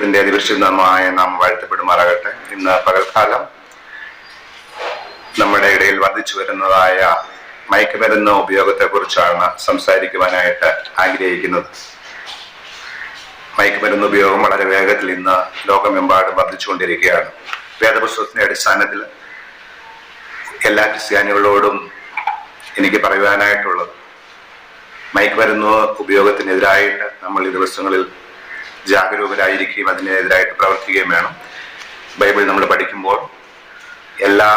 ദൈവത്തിന്റെ അതിപരിശുദ്ധമായ നാം വാഴ്ത്തപ്പെടുമാറാകട്ടെ. ഇന്ന് പകൽക്കാലം നമ്മുടെ ഇടയിൽ വർദ്ധിച്ചു വരുന്നതായ മയക്കുമരുന്ന് ഉപയോഗത്തെ കുറിച്ചാണ് സംസാരിക്കുവാനായിട്ട് ആഗ്രഹിക്കുന്നത്. മയക്കുമരുന്ന് ഉപയോഗം വളരെ വേഗത്തിൽ ഇന്ന് ലോകമെമ്പാടും വർദ്ധിച്ചുകൊണ്ടിരിക്കുകയാണ്. വേദപുസ്തകത്തിന്റെ അടിസ്ഥാനത്തിൽ എല്ലാ ക്രിസ്ത്യാനികളോടും എനിക്ക് പറയുവാനായിട്ടുള്ളത്, മയക്കുമരുന്ന് ഉപയോഗത്തിനെതിരായിട്ട് നമ്മൾ ഈ ദിവസങ്ങളിൽ ജാഗരൂകരായിരിക്കുകയും അതിനെതിരായിട്ട് പ്രവർത്തിക്കുകയും വേണം. ബൈബിൾ നമ്മൾ പഠിക്കുമ്പോൾ എല്ലാ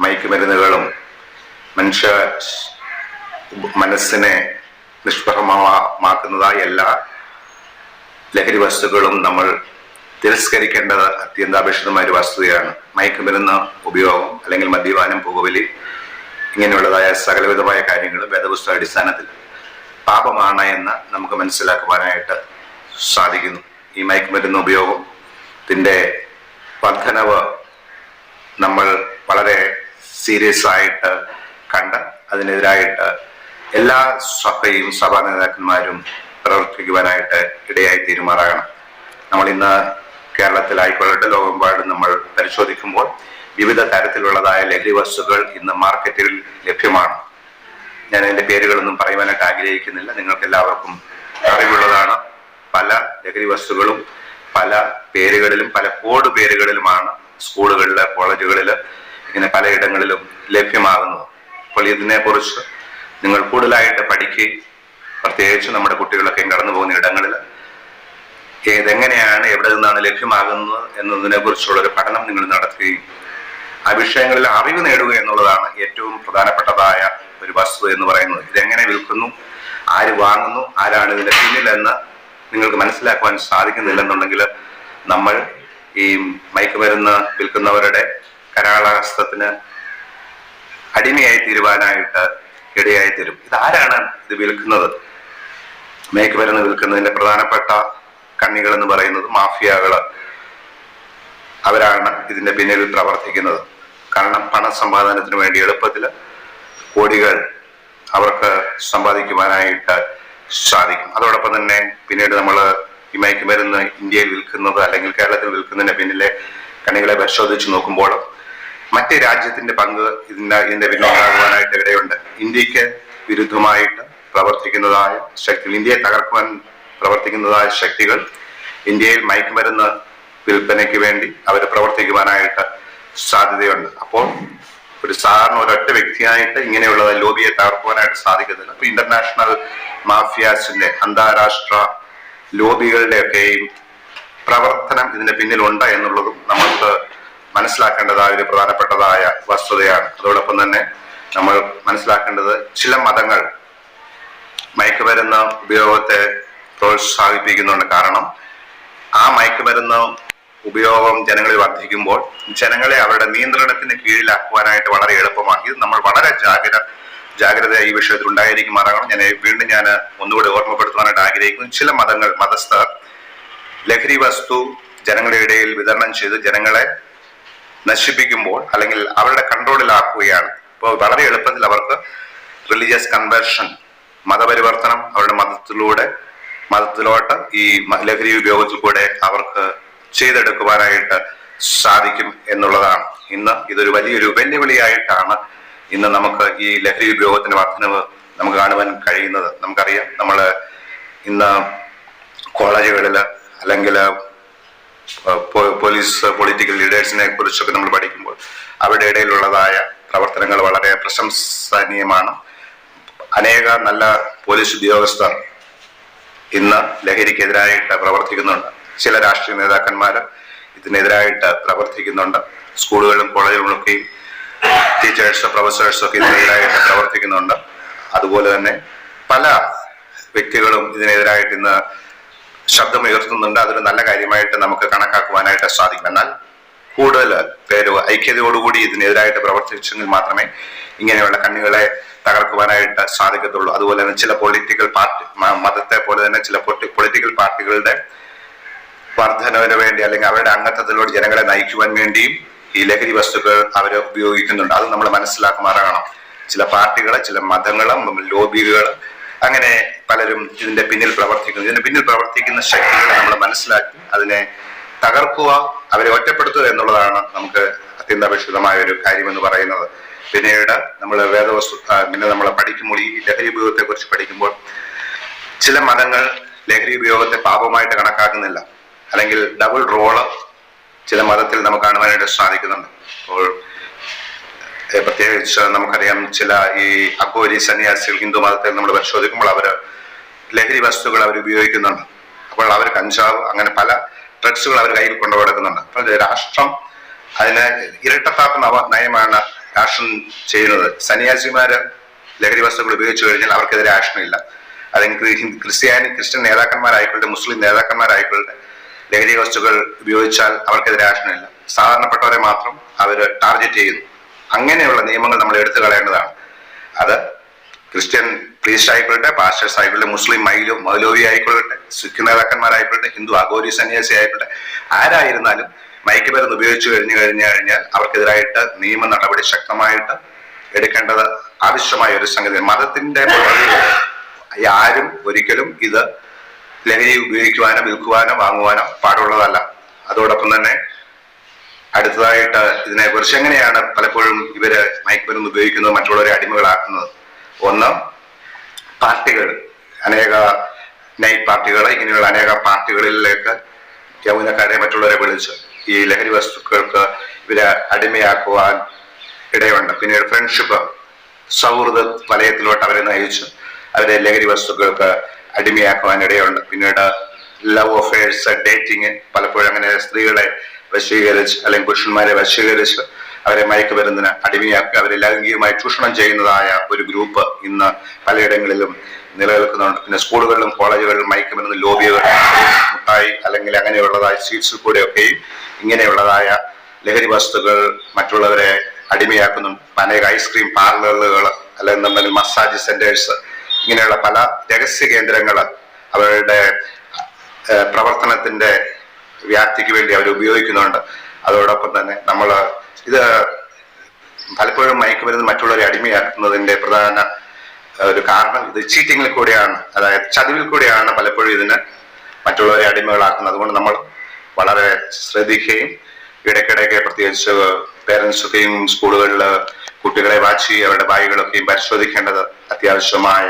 മയക്കുമരുന്നുകളും മനുഷ്യ മനസ്സിനെ നിഷ്പ്രഭമാക്കുന്നതായ എല്ലാ ലഹരി വസ്തുക്കളും നമ്മൾ തിരസ്കരിക്കേണ്ടത് അത്യന്താപേക്ഷിതമായ ഒരു വസ്തുതയാണ്. മയക്കുമരുന്ന് ഉപയോഗം അല്ലെങ്കിൽ മദ്യപാനം, പുകവലി, ഇങ്ങനെയുള്ളതായ സകലവിധമായ കാര്യങ്ങൾ വേദപുസ്തക അടിസ്ഥാനത്തിൽ പാപമാണ് എന്ന് നമുക്ക് മനസ്സിലാക്കുവാനായിട്ട് സാധിക്കുന്നു. ഈ മയക്കുമരുന്ന് ഉപയോഗത്തിന്റെ വർധനവ് നമ്മൾ വളരെ സീരിയസ് ആയിട്ട് കണ്ട് അതിനെതിരായിട്ട് എല്ലാ സഭയും സഭാ നേതാക്കന്മാരും പ്രവർത്തിക്കുവാനായിട്ട് ഇടയായി തീരുമാറാകണം. നമ്മൾ ഇന്ന് കേരളത്തിലായിക്കൊള്ളട്ടെ ലോകമെമ്പാടും നമ്മൾ പരിശോധിക്കുമ്പോൾ വിവിധ തരത്തിലുള്ളതായ ലഹരി വസ്തുക്കൾ ഇന്ന് മാർക്കറ്റിൽ ലഭ്യമാണ്. ഞാൻ അതിന്റെ പേരുകളൊന്നും പറയുവാനായിട്ട് ആഗ്രഹിക്കുന്നില്ല, നിങ്ങൾക്ക് എല്ലാവർക്കും അറിവുള്ളതാണ്. പല ലഹരി വസ്തുക്കളും പല പേരുകളിലും പല കോഡ് പേരുകളിലുമാണ് സ്കൂളുകളില്, കോളേജുകളില്, ഇങ്ങനെ പലയിടങ്ങളിലും ലഭ്യമാകുന്നത്. അപ്പോൾ ഇതിനെ കുറിച്ച് നിങ്ങൾ കൂടുതലായിട്ട് പഠിക്കുകയും പ്രത്യേകിച്ച് നമ്മുടെ കുട്ടികളൊക്കെ കടന്നു പോകുന്ന ഇടങ്ങളിൽ ഏതെങ്ങനെയാണ്, എവിടെ നിന്നാണ് ലഭ്യമാകുന്നത് എന്നതിനെ കുറിച്ചുള്ള ഒരു പഠനം നിങ്ങൾ നടത്തുകയും ആ വിഷയങ്ങളിൽ അറിവ് നേടുക എന്നുള്ളതാണ് ഏറ്റവും പ്രധാനപ്പെട്ടതായ ഒരു വസ്തു എന്ന് പറയുന്നത്. ഇതെങ്ങനെ വിൽക്കുന്നു, ആര് വാങ്ങുന്നു, ആരാണ് ഇതിന്റെ പിന്നിലെന്ന് നിങ്ങൾക്ക് മനസ്സിലാക്കുവാൻ സാധിക്കുന്നില്ലെന്നുണ്ടെങ്കിൽ നമ്മൾ ഈ മയക്കുമരുന്ന് വിൽക്കുന്നവരുടെ കരാളഹസ്തത്തിന് അടിമയായി തീരുവാനായിട്ട് ഇടയായി തീരും. ഇതാരാണ് ഇത് വിൽക്കുന്നത്? മയക്കുമരുന്ന് വിൽക്കുന്നതിന്റെ പ്രധാനപ്പെട്ട കണ്ണികൾ എന്ന് പറയുന്നത് മാഫിയകള്. അവരാണ് ഇതിന്റെ പിന്നിൽ പ്രവർത്തിക്കുന്നത്. കാരണം പണസമ്പാദനത്തിന് വേണ്ടി എളുപ്പത്തിൽ കോടികൾ അവർക്ക് സമ്പാദിക്കുവാനായിട്ട് സാധിക്കും. അതോടൊപ്പം തന്നെ പിന്നീട് നമ്മൾ ഈ മയക്കുമരുന്ന് ഇന്ത്യയിൽ വിൽക്കുന്നത് അല്ലെങ്കിൽ കേരളത്തിൽ വിൽക്കുന്നതിന്റെ പിന്നിലെ കണികളെ പരിശോധിച്ച് നോക്കുമ്പോൾ മറ്റേ രാജ്യത്തിന്റെ പങ്ക് ഇതിന്റെ പിന്നിലുണ്ടാകുവാനായിട്ട് ഇടയുണ്ട്. ഇന്ത്യക്ക് വിരുദ്ധമായിട്ട് പ്രവർത്തിക്കുന്നതായ ശക്തികൾ, ഇന്ത്യയെ തകർക്കുവാൻ പ്രവർത്തിക്കുന്നതായ ശക്തികൾ ഇന്ത്യയിൽ മയക്കുമരുന്ന് വിൽപ്പനയ്ക്ക് വേണ്ടി അവർ പ്രവർത്തിക്കുവാനായിട്ട് സാധ്യതയുണ്ട്. അപ്പോൾ ഒരു സാധാരണ ഒരൊറ്റ വ്യക്തിയായിട്ട് ഇങ്ങനെയുള്ള ലോബിയെ തകർക്കുവാനായിട്ട് സാധിക്കത്തില്ല. അപ്പൊ ഇന്റർനാഷണൽ മാഫിയാസിന്റെ, അന്താരാഷ്ട്ര ലോബികളുടെ ഒക്കെയും പ്രവർത്തനം ഇതിന്റെ പിന്നിലുണ്ട് എന്നുള്ളതും നമുക്ക് മനസ്സിലാക്കേണ്ടതായ ഒരു പ്രധാനപ്പെട്ടതായ വസ്തുതയാണ്. അതോടൊപ്പം തന്നെ നമ്മൾ മനസ്സിലാക്കേണ്ടത്, ചില മതങ്ങൾ മയക്കുമരുന്ന് ഉപയോഗത്തെ പ്രോത്സാഹിപ്പിക്കുന്നുണ്ട്. കാരണം ആ മയക്കുമരുന്ന് ഉപയോഗം ജനങ്ങളിൽ വർദ്ധിക്കുമ്പോൾ ജനങ്ങളെ അവരുടെ നിയന്ത്രണത്തിന് കീഴിലാക്കുവാനായിട്ട് വളരെ എളുപ്പമാണ്. ഇത് നമ്മൾ വളരെ ജാഗ്രത ഈ വിഷയത്തിൽ ഉണ്ടായിരിക്കുമാറാകണം. ഞാൻ ഒന്നുകൂടി ഓർമ്മപ്പെടുത്തുവാനായിട്ട് ആഗ്രഹിക്കുന്നു. ചില മതങ്ങൾ, മതസ്ഥർ ലഹരി വസ്തു ജനങ്ങളുടെ ഇടയിൽ വിതരണം ചെയ്ത് ജനങ്ങളെ നശിപ്പിക്കുമ്പോൾ അല്ലെങ്കിൽ അവരുടെ കൺട്രോളിലാക്കുകയാണ്. ഇപ്പോൾ വളരെ എളുപ്പത്തിൽ അവർക്ക് റിലീജിയസ് കൺവേർഷൻ, മതപരിവർത്തനം അവരുടെ മതത്തിലോട്ട് ഈ ലഹരി ഉപയോഗത്തിൽ കൂടെ അവർക്ക് ചെയ്തെടുക്കുവാനായിട്ട് സാധിക്കും എന്നുള്ളതാണ്. ഇന്ന് ഇതൊരു വലിയൊരു വെല്ലുവിളിയായിട്ടാണ് ഇന്ന് നമുക്ക് ഈ ലഹരി ഉപയോഗത്തിന്റെ വർധനവ് നമുക്ക് കാണുവാൻ കഴിയുന്നത്. നമുക്കറിയാം, നമ്മൾ ഇന്ന് കോളേജുകളില് അല്ലെങ്കിൽ പോലീസ്, പൊളിറ്റിക്കൽ ലീഡേഴ്സിനെ കുറിച്ചൊക്കെ നമ്മൾ പഠിക്കുമ്പോൾ അവരുടെ ഇടയിലുള്ളതായ പ്രവർത്തനങ്ങൾ വളരെ പ്രശംസനീയമാണ്. അനേക നല്ല പോലീസ് ഉദ്യോഗസ്ഥർ ഇന്ന് ലഹരിക്കെതിരായിട്ട് പ്രവർത്തിക്കുന്നുണ്ട്. ചില രാഷ്ട്രീയ നേതാക്കന്മാർ ഇതിനെതിരായിട്ട് പ്രവർത്തിക്കുന്നുണ്ട്. സ്കൂളുകളും കോളേജുകളൊക്കെയും ടീച്ചേഴ്സ്, പ്രൊഫസേഴ്സും ഒക്കെ ഇതിനെതിരായിട്ട് പ്രവർത്തിക്കുന്നുണ്ട്. അതുപോലെ തന്നെ പല വ്യക്തികളും ഇതിനെതിരായിട്ട് ഇന്ന് ശബ്ദമുയർത്തുന്നുണ്ട്. അതൊരു നല്ല കാര്യമായിട്ട് നമുക്ക് കണക്കാക്കുവാനായിട്ട് സാധിക്കും. എന്നാൽ കൂടുതൽ പേര് ഐക്യതയോടുകൂടി ഇതിനെതിരായിട്ട് പ്രവർത്തിച്ചെങ്കിൽ മാത്രമേ ഇങ്ങനെയുള്ള കണ്ണികളെ തകർക്കുവാനായിട്ട് സാധിക്കത്തുള്ളൂ. അതുപോലെ തന്നെ ചില പൊളിറ്റിക്കൽ പാർട്ടി, മതത്തെ പോലെ തന്നെ ചില പൊളിറ്റിക്കൽ പാർട്ടികളുടെ വർധനവിന് വേണ്ടി അല്ലെങ്കിൽ അവരുടെ അംഗത്വത്തിലൂടെ ജനങ്ങളെ നയിക്കുവാൻ വേണ്ടിയും ഈ ലഹരി വസ്തുക്കൾ അവർ ഉപയോഗിക്കുന്നുണ്ട്. അത് നമ്മൾ മനസ്സിലാക്കുമാറാകണം. ചില പാർട്ടികള്, ചില മതങ്ങളും ലോബികൾ അങ്ങനെ പലരും ഇതിന്റെ പിന്നിൽ പ്രവർത്തിക്കുന്നു. ഇതിന്റെ പിന്നിൽ പ്രവർത്തിക്കുന്ന ശക്തികളെ നമ്മൾ മനസ്സിലാക്കി അതിനെ തകർക്കുക, അവരെ ഒറ്റപ്പെടുത്തുക എന്നുള്ളതാണ് നമുക്ക് അത്യന്താപേക്ഷിതമായ ഒരു കാര്യമെന്ന് പറയുന്നത്. പിന്നീട് നമ്മൾ പിന്നെ നമ്മൾ പഠിക്കുമ്പോൾ ഈ ലഹരി ഉപയോഗത്തെ കുറിച്ച് പഠിക്കുമ്പോൾ ചില മതങ്ങൾ ലഹരി ഉപയോഗത്തെ പാപമായിട്ട് കണക്കാക്കുന്നില്ല, അല്ലെങ്കിൽ ഡബിൾ റോള് ചില മതത്തിൽ നമുക്ക് കാണുവാനായിട്ട് സാധിക്കുന്നുണ്ട്. അപ്പോൾ പ്രത്യേകിച്ച് നമുക്കറിയാം, ചില ഈ അഘോരി സന്യാസികൾ ഹിന്ദു മതത്തിൽ നമ്മൾ പരിശോധിക്കുമ്പോൾ അവർ ലഹരി വസ്തുക്കൾ അവർ ഉപയോഗിക്കുന്നുണ്ട്. അപ്പോൾ അവർ കഞ്ചാവ്, അങ്ങനെ പല ഡ്രഗ്സുകൾ അവർ കയ്യിൽ കൊണ്ടു കൊടുക്കുന്നുണ്ട്. അപ്പോൾ രാഷ്ട്രം അതിന് ഇരട്ടത്താപ്പ് നയമാണ് രാഷ്ട്രം ചെയ്യുന്നത്. സന്യാസിമാര് ലഹരി വസ്തുക്കൾ ഉപയോഗിച്ചു കഴിഞ്ഞാൽ അവർക്കെതിരെ ആക്ഷനില്ല. അല്ലെങ്കിൽ ക്രിസ്ത്യൻ നേതാക്കന്മാരായിക്കൊള്ളട്ടെ, മുസ്ലിം നേതാക്കന്മാരായിക്കൊള്ളട്ടെ, ലഹരി വസ്തുക്കൾ ഉപയോഗിച്ചാൽ അവർക്കെതിരെ ആക്ഷനില്ല. സാധാരണപ്പെട്ടവരെ മാത്രം അവർ ടാർഗറ്റ് ചെയ്യുന്നു. അങ്ങനെയുള്ള നിയമങ്ങൾ നമ്മൾ എടുത്തു കളയേണ്ടതാണ്. അത് ക്രിസ്ത്യൻ പ്രീസ്റ്റ് ആയിക്കൊള്ളട്ടെ, പാസ്റ്റേഴ്സ് ആയിക്കൊള്ളട്ടെ, മുസ്ലിം മൗലവി ആയിക്കൊള്ളട്ടെ, സിഖ് നേതാക്കന്മാരായിക്കൊള്ളട്ടെ, ഹിന്ദു അഘോരി സന്യാസി ആയിക്കൊള്ളട്ടെ, ആരായിരുന്നാലും മയക്കുമരുന്ന് ഉപയോഗിച്ചു കഴിഞ്ഞാൽ അവർക്കെതിരായിട്ട് നിയമ നടപടി ശക്തമായിട്ട് എടുക്കേണ്ടത് ആവശ്യമായ ഒരു സംഗതി. മതത്തിന്റെ ആരും ഒരിക്കലും ഇത് ലഹരി ഉപയോഗിക്കുവാനോ വിൽക്കുവാനോ വാങ്ങുവാനോ പാടുള്ളതല്ല. അതോടൊപ്പം തന്നെ അടുത്തതായിട്ട് ഇതിനെക്കുറിച്ച് എങ്ങനെയാണ് പലപ്പോഴും ഇവര് മയക്കുമരുന്ന് ഉപയോഗിക്കുന്നത്, മറ്റുള്ളവരെ അടിമകളാക്കുന്നത്. ഒന്ന്, പാർട്ടികൾ, അനേക നൈറ്റ് പാർട്ടികൾ, ഇങ്ങനെയുള്ള അനേക പാർട്ടികളിലേക്ക് യൗവനക്കാരെ മറ്റുള്ളവരെ വിളിച്ച് ഈ ലഹരി വസ്തുക്കൾക്ക് ഇവരെ അടിമയാക്കുവാൻ ഇടയുണ്ട്. പിന്നീട് ഫ്രണ്ട്ഷിപ്പ്, സൗഹൃദ വലയത്തിലോട്ട് അവരെ നയിച്ച് അവരെ ലഹരി വസ്തുക്കൾക്ക് അടിമയാക്കുവാൻ ഇടയുണ്ട്. പിന്നീട് ലവ് അഫെയർസ്, ഡേറ്റിങ്, പലപ്പോഴും അങ്ങനെ സ്ത്രീകളെ വശീകരിച്ച് അല്ലെങ്കിൽ പുരുഷന്മാരെ വശീകരിച്ച് അവരെ മയക്കുമരുന്നിന് അടിമയാക്കി അവരെ ലൈംഗികമായി ചൂഷണം ചെയ്യുന്നതായ ഒരു ഗ്രൂപ്പ് ഇന്ന് പലയിടങ്ങളിലും നിലനിൽക്കുന്നുണ്ട്. പിന്നെ സ്കൂളുകളിലും കോളേജുകളിലും മയക്കുമരുന്ന് ലോബികൾ, മുട്ടായി അല്ലെങ്കിൽ അങ്ങനെയുള്ളതായ സ്വീറ്റ്സിൽ കൂടെയൊക്കെയും ഇങ്ങനെയുള്ളതായ ലഹരി വസ്തുക്കൾ മറ്റുള്ളവരെ അടിമയാക്കുന്നുണ്ട്. അനേക ഐസ്ക്രീം പാർലറുകൾ അല്ലെങ്കിൽ മസാജ് സെന്റേഴ്സ്, ഇങ്ങനെയുള്ള പല രഹസ്യ കേന്ദ്രങ്ങൾ അവരുടെ പ്രവർത്തനത്തിന്റെ വ്യാപ്തിക്ക് വേണ്ടി അവർ ഉപയോഗിക്കുന്നുണ്ട്. അതോടൊപ്പം തന്നെ നമ്മൾ ഇത് പലപ്പോഴും മയക്കുമരുന്ന് മറ്റുള്ളവരെ അടിമയാക്കുന്നതിന്റെ പ്രധാന ഒരു കാരണം ഇത് ചീറ്റിങ്ങിൽ കൂടെയാണ്, അതായത് ചതിവിൽ കൂടെയാണ് പലപ്പോഴും ഇതിന് മറ്റുള്ളവരെ അടിമകളാക്കുന്നത്. അതുകൊണ്ട് നമ്മൾ വളരെ ശ്രദ്ധിക്കുകയും ഇടയ്ക്കിടയ്ക്ക് പ്രത്യേകിച്ച് പേരൻസൊക്കെയും സ്കൂളുകളിൽ കുട്ടികളെ വാച്ച് ചെയ്യുക, അവരുടെ ബാഗുകളൊക്കെയും പരിശോധിക്കേണ്ടത് അത്യാവശ്യമായ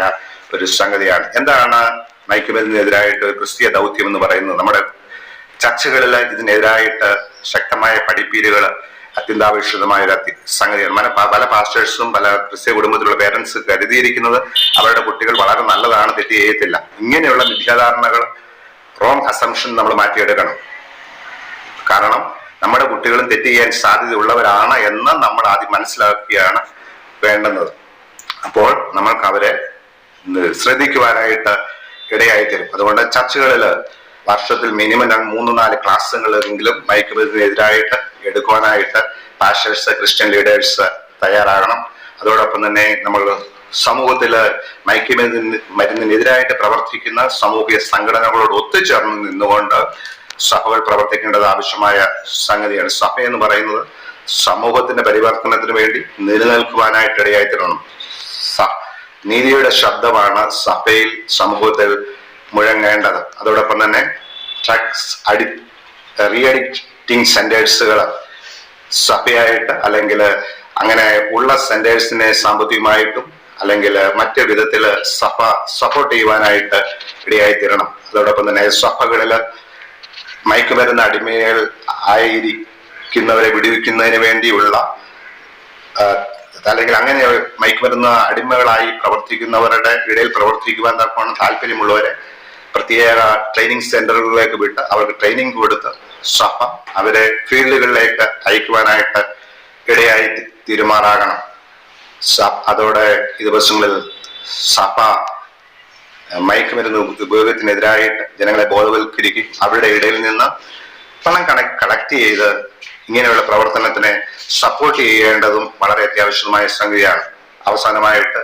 ഒരു സംഗതിയാണ്. എന്താണ് മയക്കുമരുന്നിനെതിരായിട്ട് ക്രിസ്തീയ ദൗത്യം എന്ന് പറയുന്നത്? നമ്മുടെ ചർച്ചകളിൽ ഇതിനെതിരായിട്ട് ശക്തമായ പഠിപ്പീരുകൾ അത്യന്താപേക്ഷിതമായ ഒരു സംഗതിയാണ്. പല പാസ്റ്റേഴ്സും പല ക്രിസ്ത്യ കുടുംബത്തിലുള്ള പേരൻസ് കരുതിയിരിക്കുന്നത് അവരുടെ കുട്ടികൾ വളരെ നല്ലതാണ്, തെറ്റ് ചെയ്യത്തില്ല. ഇങ്ങനെയുള്ള മിഥ്യാധാരണകൾ, റോങ് അസംഷൻ നമ്മൾ മാറ്റിയെടുക്കണം. കാരണം നമ്മുടെ കുട്ടികളും തെറ്റ് ചെയ്യാൻ സാധ്യതയുള്ളവരാണ് എന്ന് നമ്മൾ ആദ്യം മനസ്സിലാക്കുകയാണ് വേണ്ടുന്നത്. അപ്പോൾ നമ്മൾക്ക് അവരെ ശ്രദ്ധിക്കുവാനായിട്ട് ഇടയായിത്തീരും. അതുകൊണ്ട് ചർച്ചകളിൽ വർഷത്തിൽ മിനിമം 3-4 ക്ലാസ്സുകളെങ്കിലും മയക്കുമരുന്നിനെതിരായിട്ട് എടുക്കുവാനായിട്ട് പാസ്റ്റേഴ്സ്, ക്രിസ്ത്യൻ ലീഡേഴ്സ് തയ്യാറാകണം. അതോടൊപ്പം തന്നെ നമ്മൾ സമൂഹത്തില് മയക്കുമരുന്നിനെതിരായിട്ട് പ്രവർത്തിക്കുന്ന സാമൂഹിക സംഘടനകളോട് ഒത്തുചേർന്ന് നിന്നുകൊണ്ട് സഭകൾ പ്രവർത്തിക്കേണ്ടത് ആവശ്യമായ സംഗതിയാണ്. സഭ എന്ന് പറയുന്നത് സമൂഹത്തിന്റെ പരിവർത്തനത്തിന് വേണ്ടി നിലനിൽക്കുവാനായിട്ട് ഇടയായിത്തീരണം. നീതിയുടെ ശബ്ദമാണ് സഭയിൽ, സമൂഹത്തിൽ മുഴങ്ങേണ്ടത്. അതോടൊപ്പം തന്നെ ഡ്രഗ്സ് റീഅഡിക്റ്റിംഗ് സെന്റേഴ്സുകൾ സഭയായിട്ട് അല്ലെങ്കിൽ അങ്ങനെ ഉള്ള സെന്റേഴ്സിനെ സാമ്പത്തികമായിട്ടും അല്ലെങ്കിൽ മറ്റു വിധത്തിൽ സഭ സപ്പോർട്ട് ചെയ്യുവാനായിട്ട് ഇടയായിത്തീരണം. അതോടൊപ്പം തന്നെ സഭകളിൽ മയക്കുമരുന്ന് അടിമകൾ ആയിരിക്കുന്നവരെ വിടുവിക്കുന്നതിന് വേണ്ടിയുള്ള അല്ലെങ്കിൽ അങ്ങനെ മയക്കുമരുന്ന് അടിമകളായി പ്രവർത്തിക്കുന്നവരുടെ ഇടയിൽ പ്രവർത്തിക്കുവാൻ തക്കവണ്ണം താല്പര്യമുള്ളവരെ പ്രത്യേക ട്രെയിനിങ് സെന്ററുകളിലേക്ക് വിട്ട് അവർക്ക് ട്രെയിനിങ് കൊടുത്ത് സഭ അവരെ ഫീൽഡുകളിലേക്ക് അയക്കുവാനായിട്ട് ഇടയായി തീരുമാറാകണം. അതോടെ ഈ ദിവസങ്ങളിൽ സഭ മയക്കുമരുന്ന് ഉപയോഗത്തിനെതിരായിട്ട് ജനങ്ങളെ ബോധവൽക്കരിക്കും. അവരുടെ ഇടയിൽ നിന്ന് പണം കളക്ട് ചെയ്ത് ഇങ്ങനെയുള്ള പ്രവർത്തനത്തിനെ സപ്പോർട്ട് ചെയ്യേണ്ടതും വളരെ അത്യാവശ്യമായ സംഗതിയാണ്. അവസാനമായിട്ട്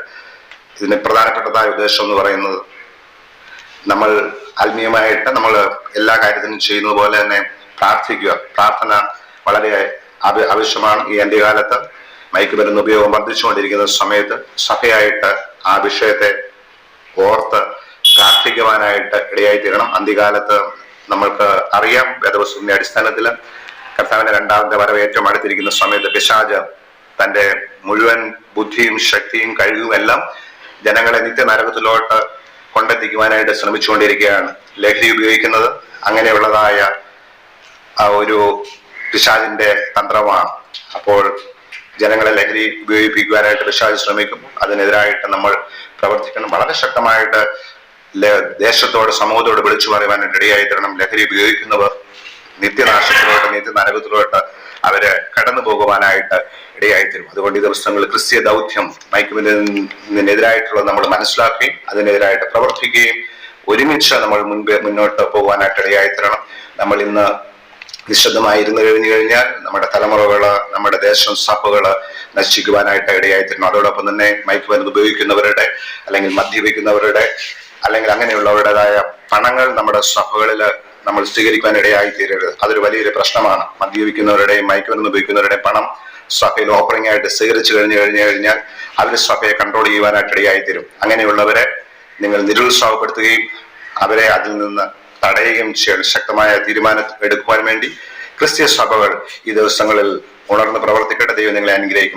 ഇതിന് പ്രധാനപ്പെട്ടതായ ഉദ്ദേശം എന്ന് പറയുന്നത്, നമ്മൾ ആത്മീയമായിട്ട് നമ്മൾ എല്ലാ കാര്യത്തിനും ചെയ്യുന്നത് പോലെ തന്നെ പ്രാർത്ഥിക്കുക. പ്രാർത്ഥന വളരെ ആവശ്യമാണ്. ഈ അന്ത്യകാലത്ത് മയക്കുമരുന്ന് ഉപയോഗം വർദ്ധിച്ചുകൊണ്ടിരിക്കുന്ന സമയത്ത് സഭയായിട്ട് ആ വിഷയത്തെ ഓർത്ത് പ്രാർത്ഥിക്കുവാനായിട്ട് ഇടയായി തീരണം. അന്ത്യകാലത്ത് നമ്മൾക്ക് അറിയാം, വേദപുസ്തകത്തിന്റെ അടിസ്ഥാനത്തിൽ കർത്താവിന്റെ രണ്ടാമത്തെ വരവ് ഏറ്റവും അടുത്തിരിക്കുന്ന സമയത്ത് പിശാച് തന്റെ മുഴുവൻ ബുദ്ധിയും ശക്തിയും കഴിവും എല്ലാം ജനങ്ങളെ നിത്യനരകത്തിലോട്ട് കൊണ്ടെത്തിക്കുവാനായിട്ട് ശ്രമിച്ചുകൊണ്ടിരിക്കുകയാണ്. ലഹരി ഉപയോഗിക്കുന്നത് അങ്ങനെയുള്ളതായ ഒരു പിശാചിന്റെ തന്ത്രമാണ്. അപ്പോൾ ജനങ്ങളെ ലഹരി ഉപയോഗിപ്പിക്കുവാനായിട്ട് പിശാച് ശ്രമിക്കും. അതിനെതിരായിട്ട് നമ്മൾ പ്രവർത്തിക്കണം. വളരെ ശക്തമായിട്ട് ദേശത്തോട് സമൂഹത്തോട് വിളിച്ചു പറയുവാനായിട്ട് ഇടയായി തരണം. ലഹരി ഉപയോഗിക്കുന്നവർ നിത്യനാശത്തിലോട്ട് നിത്യനരകത്തിലോട്ട് അവര് കടന്നു പോകുവാനായിട്ട് ഇടയായി തരും. അതുകൊണ്ട് ഈ ദിവസങ്ങളിൽ ക്രിസ്തീയ ദൗത്യം മയക്കുമരുന്നിനെതിരായിട്ടുള്ളത് നമ്മൾ മനസ്സിലാക്കുകയും അതിനെതിരായിട്ട് പ്രവർത്തിക്കുകയും ഒരുമിച്ച് നമ്മൾ മുന്നോട്ട് പോകുവാനായിട്ട് ഇടയായി തരണം. നമ്മൾ ഇന്ന് നിശബ്ദമായിരുന്നു കഴിഞ്ഞാൽ നമ്മുടെ തലമുറകള്, നമ്മുടെ ദേശം, സഭകള് നശിക്കുവാനായിട്ട് ഇടയായി തരണം. അതോടൊപ്പം തന്നെ മയക്കുമരുന്ന് ഉപയോഗിക്കുന്നവരുടെ അല്ലെങ്കിൽ മദ്യപിക്കുന്നവരുടെ അല്ലെങ്കിൽ അങ്ങനെയുള്ളവരുടേതായ പണങ്ങൾ നമ്മുടെ സഭകളിൽ നമ്മൾ സ്വീകരിക്കാൻ ഇടയായി തീരരുത്. അതൊരു വലിയൊരു പ്രശ്നമാണ്. മദ്യപിക്കുന്നവരുടെയും മയക്കുമരുന്ന് ഉപയോഗിക്കുന്നവരുടെയും പണം സഭയിൽ ഓഫറിംഗ് ആയിട്ട് സ്വീകരിച്ചു കഴിഞ്ഞാൽ അവർ സഭയെ കൺട്രോൾ ചെയ്യുവാനായിട്ട് ഇടയായി തീരും. അങ്ങനെയുള്ളവരെ നിങ്ങൾ നിരുത്സാഹപ്പെടുത്തുകയും അവരെ അതിൽ നിന്ന് തടയുകയും ചെയ്യണം. ശക്തമായ തീരുമാനം എടുക്കുവാൻ വേണ്ടി ക്രിസ്തീയ സഭകൾ ഈ ദിവസങ്ങളിൽ ഉണർന്ന് പ്രവർത്തിക്കട്ടെ. ദൈവം നിങ്ങളെ അനുഗ്രഹിക്കും.